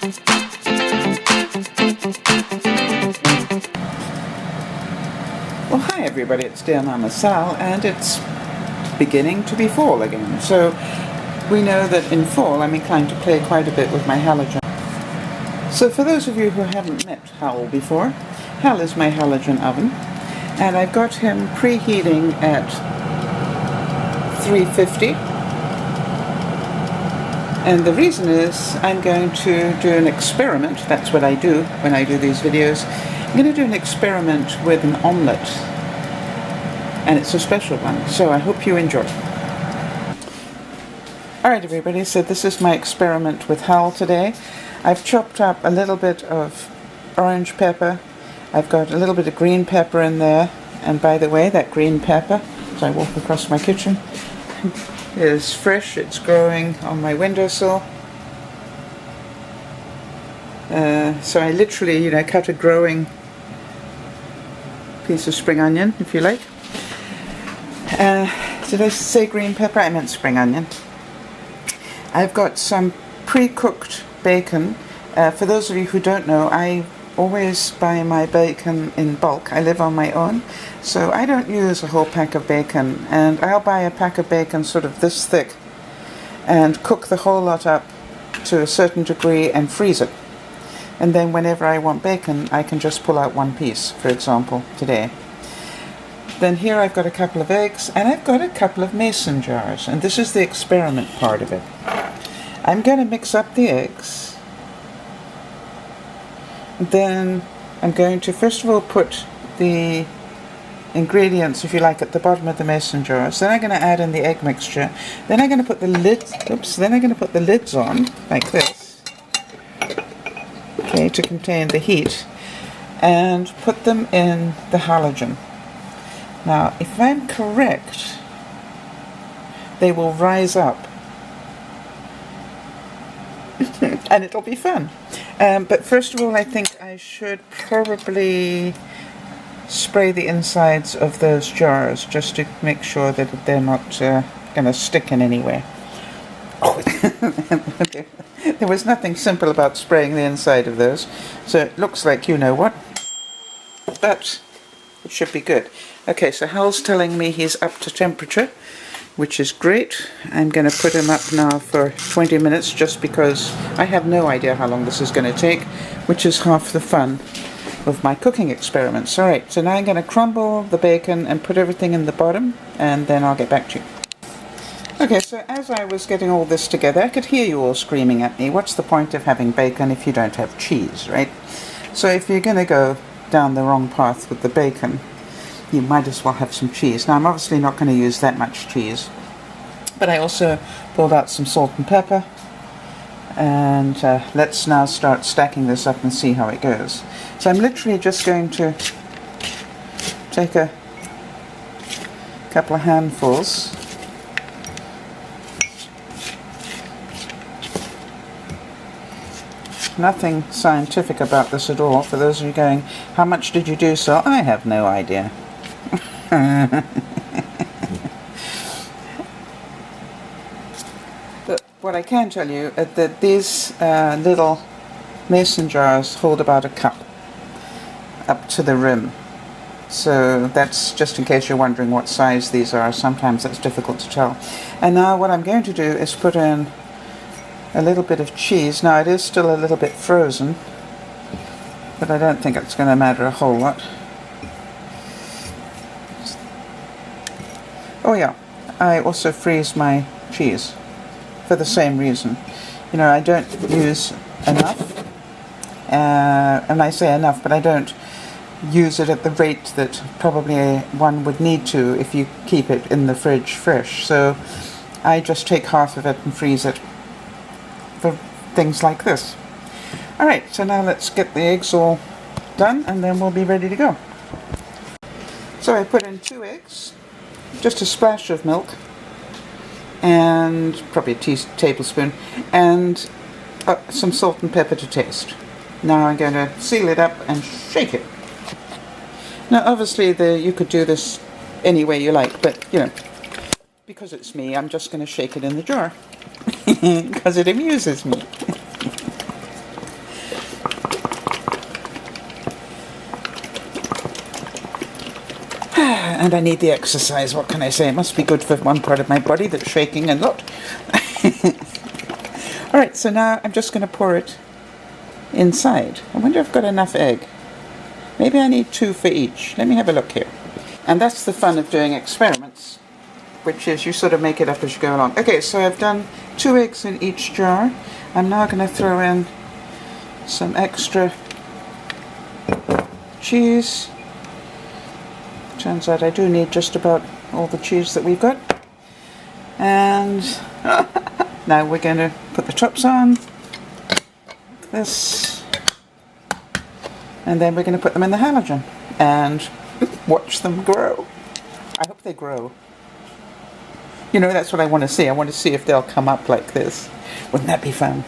Well, hi everybody, it's DearMamaSal, and it's beginning to be fall again. So we know that in fall I'm inclined to play quite a bit with my halogen. So for those of you who haven't met Hal before, Hal is my halogen oven, and I've got him preheating at 350. And the reason is I'm going to do an experiment. That's what I do when I do these videos. I'm going to do an experiment with an omelette, and it's a special one, so I hope you enjoy. Alright everybody, so this is my experiment with Hal today. I've chopped up a little bit of orange pepper, I've got a little bit of green pepper in there, and by the way, that green pepper, as I walk across my kitchen, is fresh. It's growing on my windowsill. So I literally, cut a growing piece of spring onion, if you like. Did I say green pepper? I meant spring onion. I've got some pre-cooked bacon. For those of you who don't know, I always buy my bacon in bulk. I live on my own, so I don't use a whole pack of bacon, and I'll buy a pack of bacon sort of this thick and cook the whole lot up to a certain degree and freeze it. And then whenever I want bacon, I can just pull out one piece, for example, today. Then here I've got a couple of eggs, and I've got a couple of mason jars, and this is the experiment part of it. I'm going to mix up the eggs. Then I'm going to first of all put the ingredients, if you like, at the bottom of the mason jars. Then I'm going to add in the egg mixture. Then I'm going to put the lids. Then I'm going to put the lids on like this, okay, to contain the heat, and put them in the halogen. Now, if I'm correct, they will rise up, and it'll be fun. But first of all, I think I should probably spray the insides of those jars just to make sure that they're not going to stick in any way. Oh, there was nothing simple about spraying the inside of those, so it looks like you know what, but it should be good. Okay, so Hal's telling me he's up to temperature, which is great. I'm going to put him up now for 20 minutes just because I have no idea how long this is going to take, which is half the fun of my cooking experiments. Alright, so now I'm going to crumble the bacon and put everything in the bottom, and then I'll get back to you. Okay, so as I was getting all this together, I could hear you all screaming at me, what's the point of having bacon if you don't have cheese, right? So if you're going to go down the wrong path with the bacon, you might as well have some cheese. Now I'm obviously not going to use that much cheese, but I also pulled out some salt and pepper, and let's now start stacking this up and see how it goes. So I'm literally just going to take a couple of handfuls. Nothing scientific about this at all. For those of you going, how much did you do, Sal? I have no idea. But what I can tell you is that these little mason jars hold about a cup up to the rim. So that's just in case you're wondering what size these are. Sometimes that's difficult to tell. And now what I'm going to do is put in a little bit of cheese. Now it is still a little bit frozen, but I don't think it's going to matter a whole lot. Oh yeah, I also freeze my cheese for the same reason. I don't use enough, and I say enough, but I don't use it at the rate that probably one would need to if you keep it in the fridge fresh. So I just take half of it and freeze it for things like this. Alright, so now let's get the eggs all done, and then we'll be ready to go. So I put in 2 eggs, just a splash of milk, and probably a tablespoon, and some salt and pepper to taste. Now I'm going to seal it up and shake it. Now obviously you could do this any way you like, but because it's me, I'm just going to shake it in the jar because it amuses me. And I need the exercise, what can I say? It must be good for one part of my body that's shaking a lot. Alright, so now I'm just going to pour it inside. I wonder if I've got enough egg. Maybe I need 2 for each. Let me have a look here. And that's the fun of doing experiments, which is you sort of make it up as you go along. Okay, so I've done 2 eggs in each jar. I'm now going to throw in some extra cheese. Turns out I do need just about all the cheese that we've got. And now we're going to put the tops on. This. And then we're going to put them in the halogen and watch them grow. I hope they grow. You know, that's what I want to see. I want to see if they'll come up like this. Wouldn't that be fun?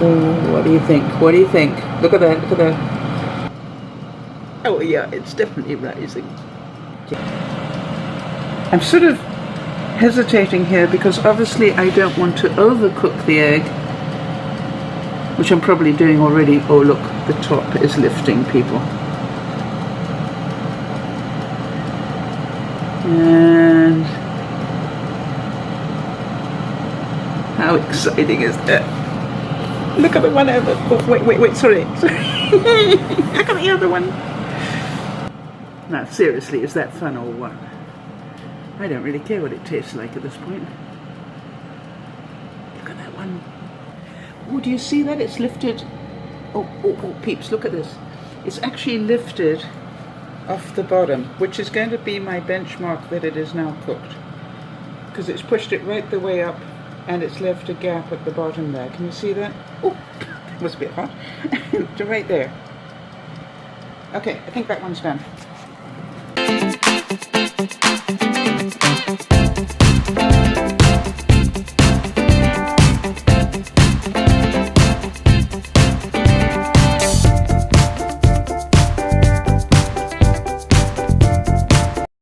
Oh, what do you think? What do you think? Look at that, look at that. Oh yeah, it's definitely rising. I'm sort of hesitating here because obviously I don't want to overcook the egg, which I'm probably doing already. Oh look, the top is lifting, people. And how exciting is that? Look at the one over. Oh, wait, sorry. Look at the other one. Now, seriously, is that fun or what? I don't really care what it tastes like at this point. Look at that one. Oh, do you see that? It's lifted. Oh, peeps, look at this. It's actually lifted off the bottom, which is going to be my benchmark that it is now cooked. Because it's pushed it right the way up. And it's left a gap at the bottom there. Can you see that? Oh, it was a bit hot. To right there. Okay, I think that one's done.